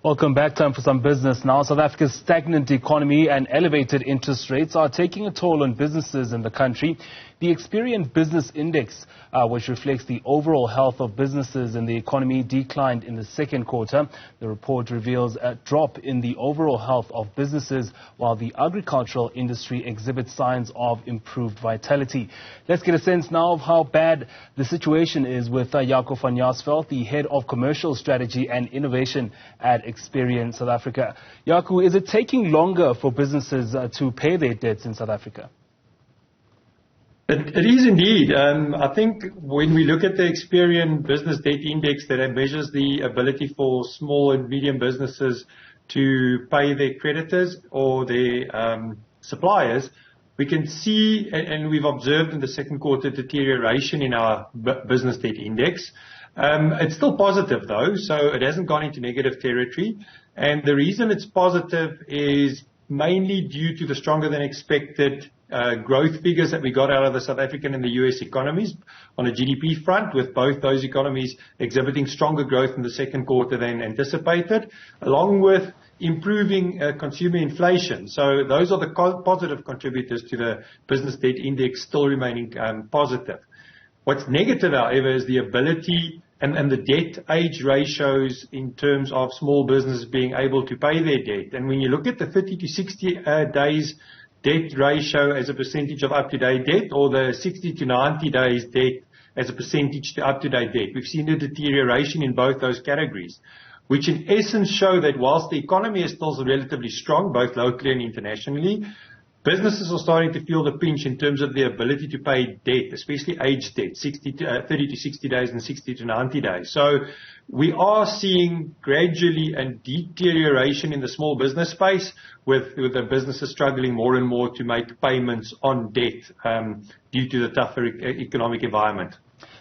Welcome back. Time for some business now. South Africa's stagnant economy and elevated interest rates are taking a toll on businesses in the country. The Experian Business Index, which reflects the overall health of businesses in the economy, declined in the second quarter. The report reveals a drop in the overall health of businesses, while the agricultural industry exhibits signs of improved vitality. Let's get a sense now of how bad the situation is with Jaco van Jaarsveldt, the head of commercial strategy and innovation at Experian South Africa. Jaco, is it taking longer for businesses to pay their debts in South Africa? It is indeed. I think when we look at the Experian Business Debt Index that measures the ability for small and medium businesses to pay their creditors or their suppliers, we can see, and we've observed in the second quarter, deterioration in our business debt index. It's still positive though, so it hasn't gone into negative territory. And the reason it's positive is mainly due to the stronger than expected growth figures that we got out of the South African and the US economies on a GDP front, with both those economies exhibiting stronger growth in the second quarter than anticipated, along with improving consumer inflation. So those are the positive contributors to the business debt index still remaining positive. What's negative, however, is the ability and the debt age ratios in terms of small businesses being able to pay their debt. And when you look at the 30 to 60 days debt ratio as a percentage of up-to-date debt, or the 60 to 90 days debt as a percentage to up-to-date debt, we've seen a deterioration in both those categories, which in essence show that whilst the economy is still relatively strong, both locally and internationally, businesses are starting to feel the pinch in terms of their ability to pay debt, especially aged debt, 30 to 60 days and 60 to 90 days. So we are seeing gradually a deterioration in the small business space, with the businesses struggling more and more to make payments on debt due to the tougher economic environment.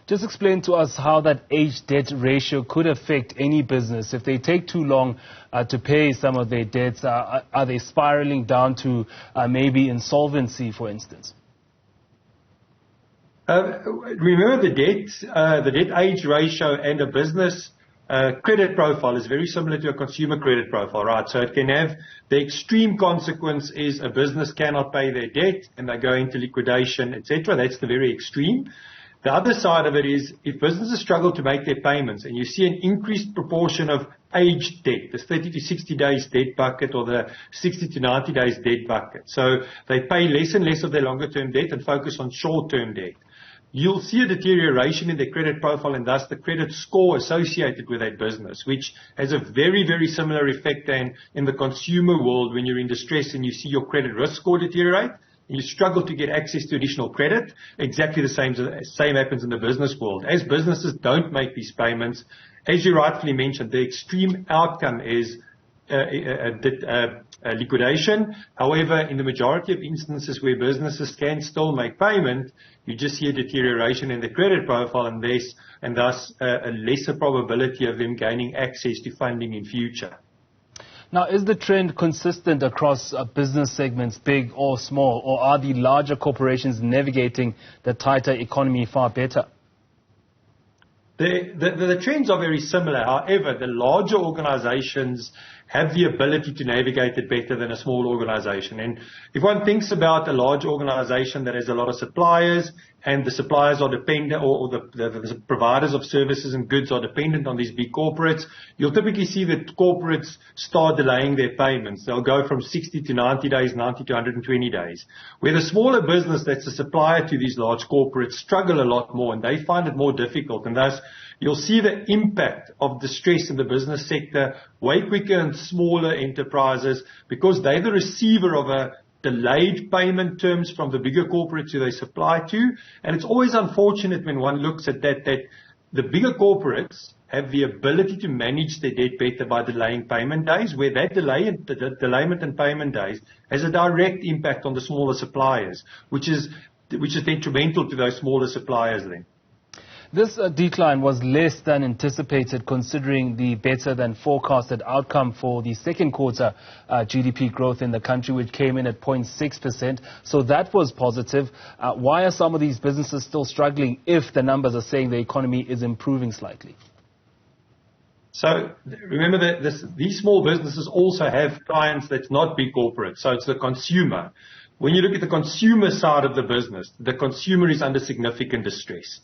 Just explain to us how that age debt ratio could affect any business. If they take too long to pay some of their debts, are they spiraling down to maybe insolvency, for instance? Remember, the debt age ratio and a business credit profile is very similar to a consumer credit profile, right? So it can have the extreme consequence is a business cannot pay their debt and they go into liquidation, etc. That's the very extreme. The other side of it is if businesses struggle to make their payments and you see an increased proportion of aged debt, the 30 to 60 days debt bucket or the 60 to 90 days debt bucket. So they pay less and less of their longer term debt and focus on short term debt. You'll see a deterioration in their credit profile and thus the credit score associated with that business, which has a very, very similar effect than in the consumer world when you're in distress and you see your credit risk score deteriorate. You struggle to get access to additional credit. Exactly the same happens in the business world. As businesses don't make these payments, as you rightfully mentioned, the extreme outcome is liquidation. However, in the majority of instances where businesses can still make payment, you just see a deterioration in the credit profile and thus a lesser probability of them gaining access to funding in future. Now, is the trend consistent across business segments, big or small, or are the larger corporations navigating the tighter economy far better? The trends are very similar. However, the larger organizations have the ability to navigate it better than a small organization. And if one thinks about a large organization that has a lot of suppliers and the suppliers are dependent, or the providers of services and goods are dependent on these big corporates, you'll typically see that corporates start delaying their payments. They'll go from 60 to 90 days, 90 to 120 days. Where the smaller business that's a supplier to these large corporates struggle a lot more and they find it more difficult, and thus you'll see the impact of distress in the business sector way quicker in smaller enterprises because they're the receiver of a delayed payment terms from the bigger corporates who they supply to. And it's always unfortunate when one looks at that the bigger corporates have the ability to manage their debt better by delaying payment days, where that delayment in payment days has a direct impact on the smaller suppliers, which is detrimental to those smaller suppliers then. This decline was less than anticipated considering the better than forecasted outcome for the second quarter GDP growth in the country, which came in at 0.6%. So that was positive. Why are some of these businesses still struggling if the numbers are saying the economy is improving slightly? So remember that these small businesses also have clients that's not big corporate. So it's the consumer. When you look at the consumer side of the business, the consumer is under significant distress.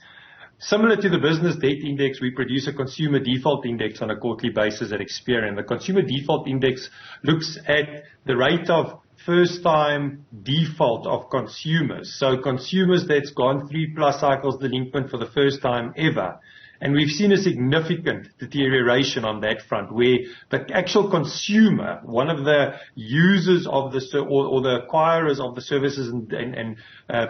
Similar to the business debt index, we produce a consumer default index on a quarterly basis at Experian. The consumer default index looks at the rate of first-time default of consumers. So consumers that's gone 3+ cycles delinquent for the first time ever. And we've seen a significant deterioration on that front, where the actual consumer, one of the users of the or the acquirers of the services and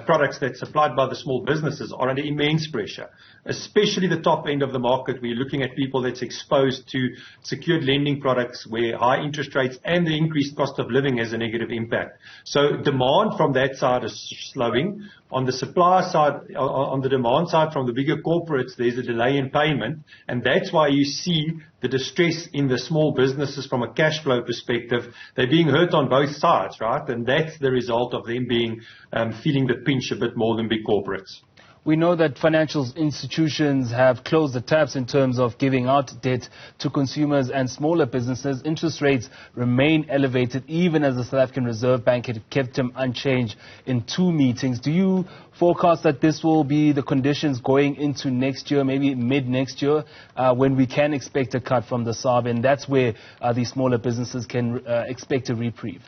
products that's supplied by the small businesses, are under immense pressure, especially the top end of the market. We're looking at people that's exposed to secured lending products where high interest rates and the increased cost of living has a negative impact. So demand from that side is slowing. On the supply side, on the demand side from the bigger corporates, there's a delay in payment, and that's why you see the distress in the small businesses from a cash flow perspective. They're being hurt on both sides, right? And that's the result of them being feeling the pinch a bit more than big corporates. We know that financial institutions have closed the taps in terms of giving out debt to consumers and smaller businesses. Interest rates remain elevated even as the South African Reserve Bank had kept them unchanged in 2 meetings. Do you forecast that this will be the conditions going into next year, maybe mid next year, when we can expect a cut from the SARB, and that's where these smaller businesses can expect a reprieve?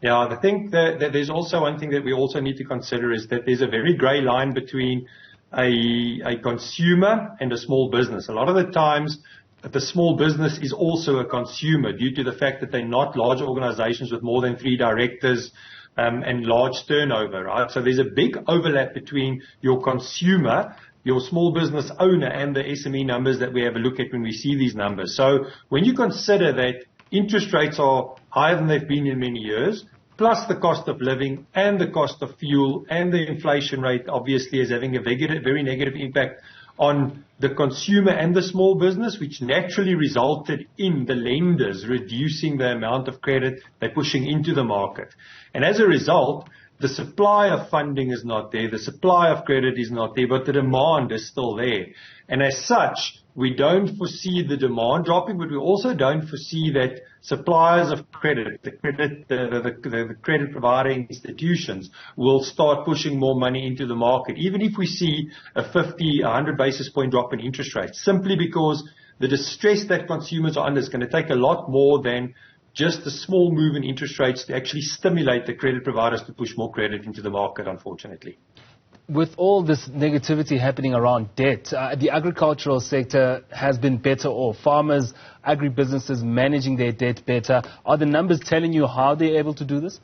Yeah, I think that there's also one thing that we also need to consider is that there's a very grey line between a consumer and a small business. A lot of the times, the small business is also a consumer due to the fact that they're not large organizations with more than 3 directors and large turnover, right? So there's a big overlap between your consumer, your small business owner, and the SME numbers that we have a look at when we see these numbers. So when you consider that interest rates are higher than they've been in many years, plus the cost of living and the cost of fuel and the inflation rate obviously is having a very negative impact on the consumer and the small business, which naturally resulted in the lenders reducing the amount of credit they're pushing into the market. And as a result, the supply of funding is not there, the supply of credit is not there, but the demand is still there. And as such, we don't foresee the demand dropping, but we also don't foresee that suppliers of credit, the credit providing institutions, will start pushing more money into the market, even if we see a 50, 100 basis point drop in interest rates, simply because the distress that consumers are under is going to take a lot more than just a small move in interest rates to actually stimulate the credit providers to push more credit into the market, unfortunately. With all this negativity happening around debt, the agricultural sector has been better off. Farmers, agribusinesses managing their debt better. Are the numbers telling you how they're able to do this?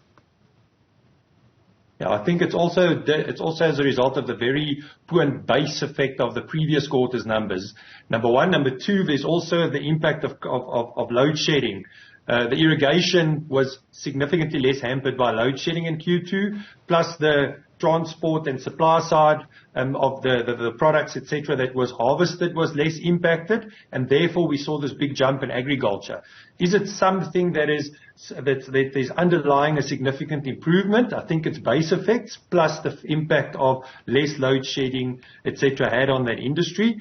Yeah, I think it's also as a result of the very poor base effect of the previous quarter's numbers. Number one. Number two, there's also the impact of load shedding. The irrigation was significantly less hampered by load shedding in Q2, plus the transport and supply side of the products, etc., that was harvested was less impacted, and therefore we saw this big jump in agriculture. Is it something that is underlying a significant improvement? I think it's base effects plus the impact of less load shedding, etc., had on that industry.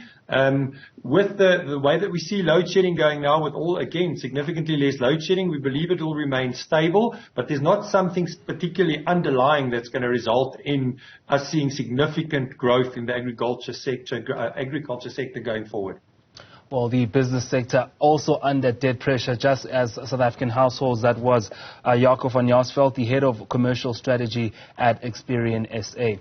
With the way that we see load shedding going now, with all, again, significantly less load shedding, we believe it will remain stable, but there's not something particularly underlying that's going to result in us seeing significant growth in the agriculture sector going forward. Well, the business sector also under debt pressure, just as South African households. That was Jaco van Jaarsveldt, the head of commercial strategy at Experian SA.